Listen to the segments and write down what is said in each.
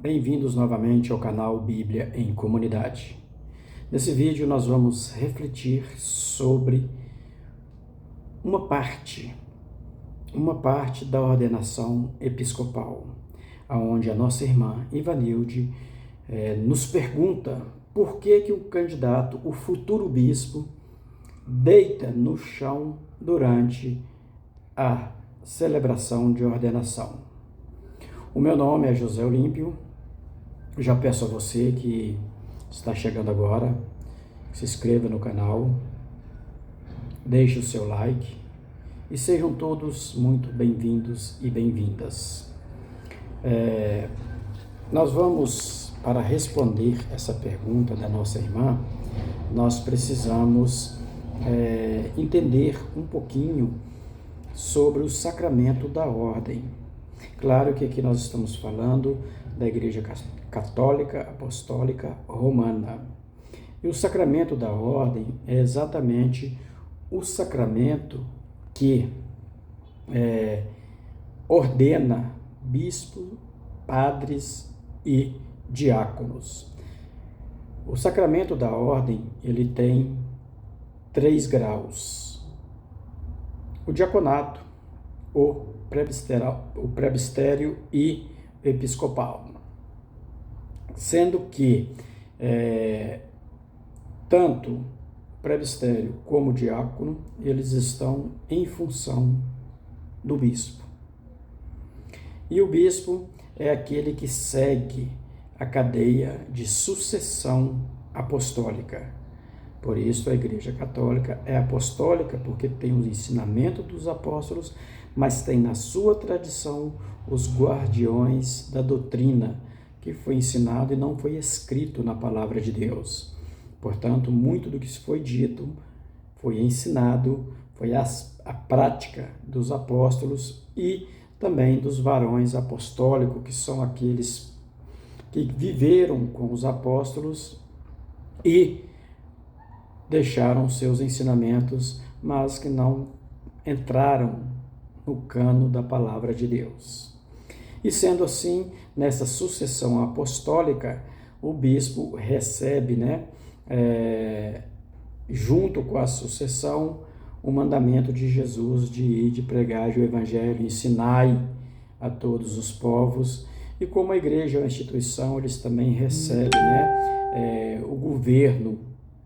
Bem-vindos novamente ao canal Bíblia em Comunidade. Nesse vídeo nós vamos refletir sobre uma parte da ordenação episcopal, onde a nossa irmã Ivanilde nos pergunta por que o candidato, o futuro bispo, deita no chão durante a celebração de ordenação. O meu nome é José Olímpio. Já peço a você que está chegando agora, se inscreva no canal, deixe o seu like e sejam todos muito bem-vindos e bem-vindas. Nós vamos, para responder essa pergunta da nossa irmã, nós precisamos entender um pouquinho sobre o sacramento da ordem. Claro que aqui nós estamos falando da Igreja Católica Apostólica Romana. E o sacramento da ordem é exatamente o sacramento que ordena bispos, padres e diáconos. O sacramento da ordem, ele tem 3 graus. O diaconato, o presbitério e o episcopal. Sendo que tanto o presbitério como o diácono, eles estão em função do bispo. E o bispo é aquele que segue a cadeia de sucessão apostólica. Por isso a Igreja Católica é apostólica, porque tem o ensinamento dos apóstolos, mas tem na sua tradição os guardiões da doutrina, que foi ensinado e não foi escrito na palavra de Deus. Portanto, muito do que foi dito, foi ensinado, foi a prática dos apóstolos e também dos varões apostólicos, que são aqueles que viveram com os apóstolos e deixaram seus ensinamentos, mas que não entraram no cano da palavra de Deus. E sendo assim, nessa sucessão apostólica, o bispo recebe, junto com a sucessão, o mandamento de Jesus de ir, de pregar o evangelho, ensinai a todos os povos. E como a igreja é uma instituição, eles também recebem o governo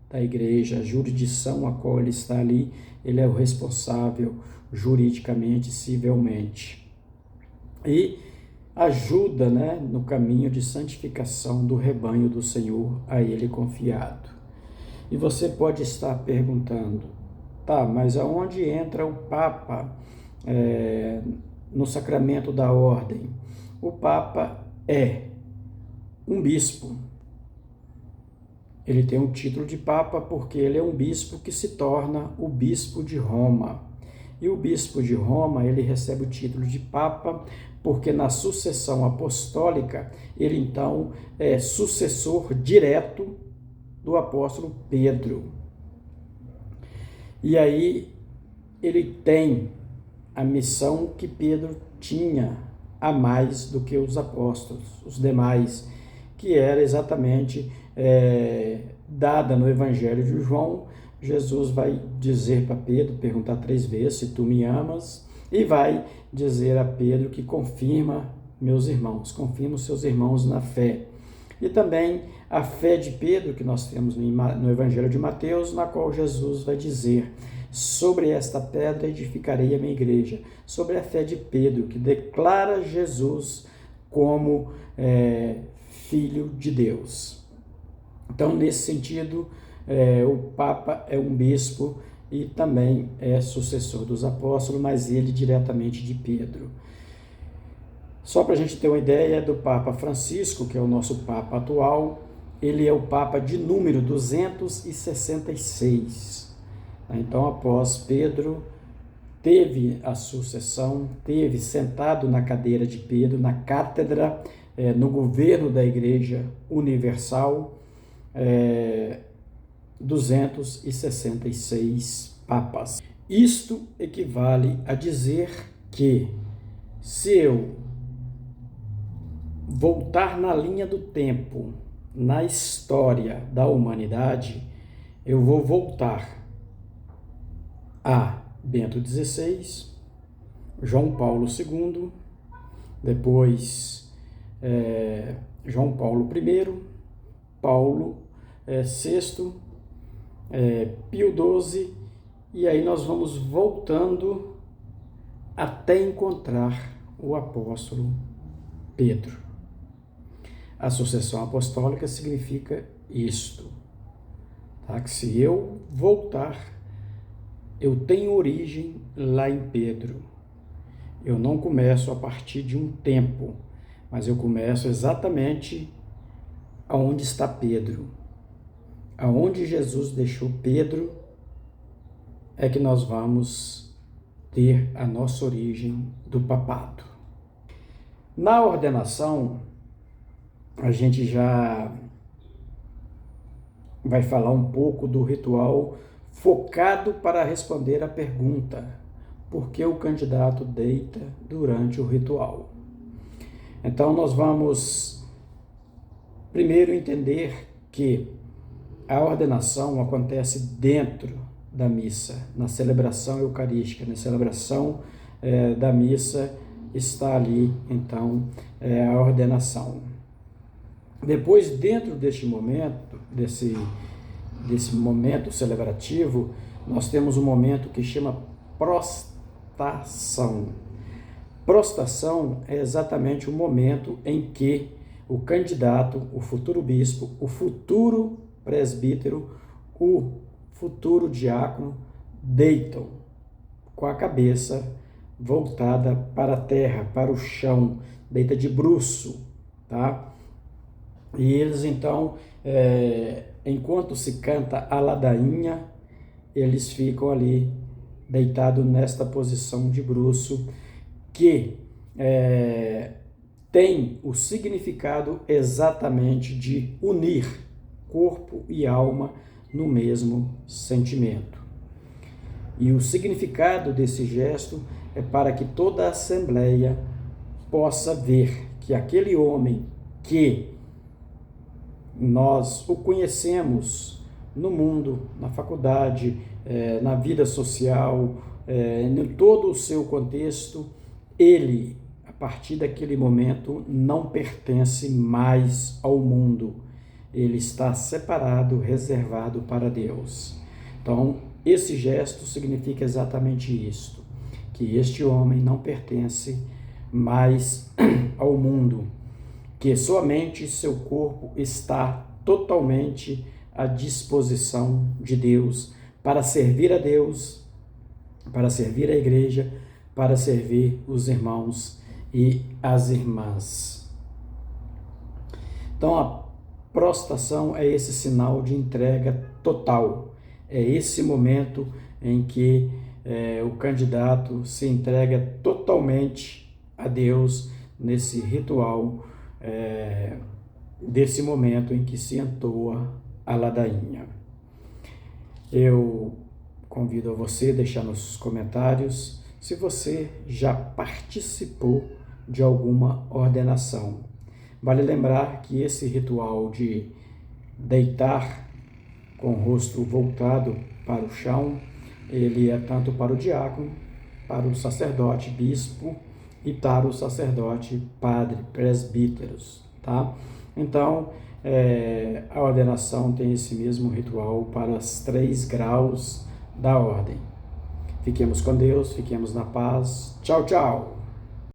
da igreja, a jurisdição a qual ele está ali, ele é o responsável juridicamente, civilmente. E ajuda no caminho de santificação do rebanho do Senhor a ele confiado. E você pode estar perguntando, mas aonde entra o Papa no sacramento da ordem? O Papa é um bispo. Ele tem o título de Papa porque ele é um bispo que se torna o bispo de Roma. E o bispo de Roma, ele recebe o título de Papa porque na sucessão apostólica, ele então é sucessor direto do apóstolo Pedro. E aí ele tem a missão que Pedro tinha a mais do que os apóstolos, os demais, que era exatamente dada no Evangelho de João. Jesus vai dizer para Pedro, perguntar 3 vezes se tu me amas, e vai dizer a Pedro que confirma meus irmãos, confirma os seus irmãos na fé. E também a fé de Pedro, que nós temos no Evangelho de Mateus, na qual Jesus vai dizer, sobre esta pedra edificarei a minha igreja, sobre a fé de Pedro, que declara Jesus como Filho de Deus. Então, nesse sentido, o Papa é um bispo e também é sucessor dos apóstolos, mas ele diretamente de Pedro. Só para a gente ter uma ideia do Papa Francisco, que é o nosso Papa atual, ele é o Papa de número 266. Então, após Pedro, teve a sucessão, teve sentado na cadeira de Pedro, na cátedra, no governo da Igreja Universal, 266 papas. Isto equivale a dizer que se eu voltar na linha do tempo, na história da humanidade, eu vou voltar a Bento XVI, João Paulo II, depois João Paulo I, Paulo VI, Pio XII, e aí nós vamos voltando até encontrar o apóstolo Pedro. A sucessão apostólica significa isto, tá? Que se eu voltar, eu tenho origem lá em Pedro. Eu não começo a partir de um tempo, mas eu começo exatamente aonde está Pedro. Aonde Jesus deixou Pedro é que nós vamos ter a nossa origem do papado. Na ordenação, a gente já vai falar um pouco do ritual focado para responder a pergunta: por que o candidato deita durante o ritual? Então, nós vamos primeiro entender que a ordenação acontece dentro da missa, na celebração eucarística, na celebração da missa está ali, então, a ordenação. Depois, dentro deste momento, desse momento celebrativo, nós temos um momento que chama prostração. Prostração é exatamente o momento em que o candidato, o futuro bispo, o futuro presbítero, o futuro diácono deitam com a cabeça voltada para a terra, para o chão, deita de bruço, tá? E eles então, enquanto se canta a ladainha, eles ficam ali deitados nesta posição de bruço, que tem o significado exatamente de unir corpo e alma no mesmo sentimento. E o significado desse gesto é para que toda a assembleia possa ver que aquele homem que nós o conhecemos no mundo, na faculdade, na vida social, em todo o seu contexto, ele, a partir daquele momento, não pertence mais ao mundo. Ele está separado, reservado para Deus. Então, esse gesto significa exatamente isto, que este homem não pertence mais ao mundo, que somente seu corpo está totalmente à disposição de Deus, para servir a Deus, para servir a igreja, para servir os irmãos e as irmãs. Então, a prostração é esse sinal de entrega total, é esse momento em que o candidato se entrega totalmente a Deus nesse ritual, desse momento em que se entoa a ladainha. Eu convido a você a deixar nos comentários se você já participou de alguma ordenação. Vale lembrar que esse ritual de deitar com o rosto voltado para o chão, ele é tanto para o diácono, para o sacerdote bispo e para o sacerdote padre, presbíteros, tá? Então, a ordenação tem esse mesmo ritual para os 3 graus da ordem. Fiquemos com Deus, fiquemos na paz. Tchau, tchau!